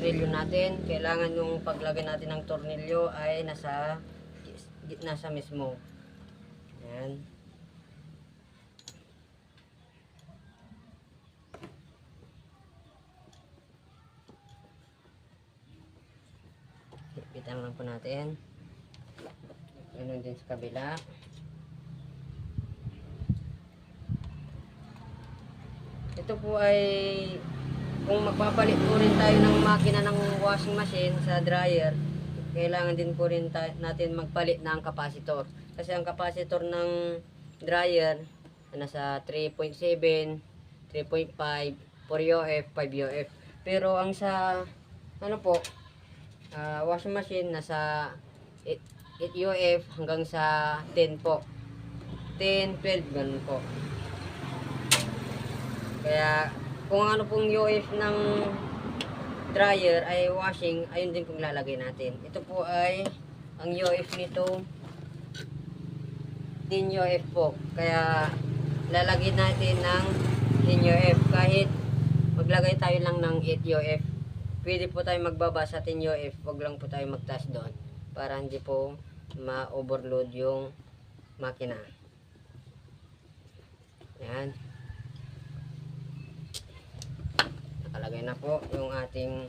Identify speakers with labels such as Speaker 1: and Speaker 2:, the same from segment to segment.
Speaker 1: tornilyo natin. Kailangan yung paglagay natin ng tornilyo ay nasa gitna sa mismo. Ayan. Hipitan lang po natin. Ganun din sa kabila. Ito po ay kung magpapalit po rin tayo ng makina ng washing machine sa dryer, kailangan din po rin natin magpalit ng capacitor. Kasi ang capacitor ng dryer nasa 3.7, 3.5, 4UF, 5UF. Pero ang sa ano po, washing machine nasa 8UF hanggang sa 10 po. 10, 12 ganun po. Kaya kung ano pong UF ng dryer ay washing, ayun din pong lalagay natin. Ito po ay ang UF nito 10 UF po. Kaya lalagay natin ng 10 UF. Kahit maglagay tayo lang ng 8 UF, pwede po tayo magbaba sa 10 UF. Wag lang po tayo magtaas doon para hindi po ma-overload yung makina. Yan. Nakalagay na po yung ating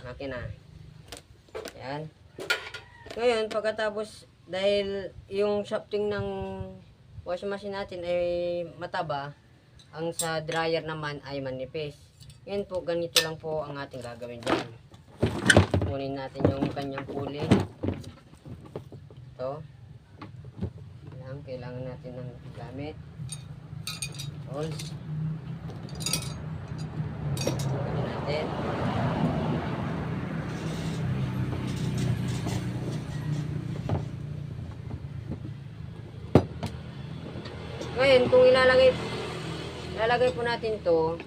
Speaker 1: makina. Yan. Ngayon, pagkatapos, dahil yung shafting ng washing machine natin ay mataba, ang sa dryer naman ay manipis. Ngayon po, ganito lang po ang ating gagawin dyan. Kunin natin yung kanyang pulley. Ito. Kailangan natin ng gamit. Holes. Natin. Ngayon, kung ilalagay po natin to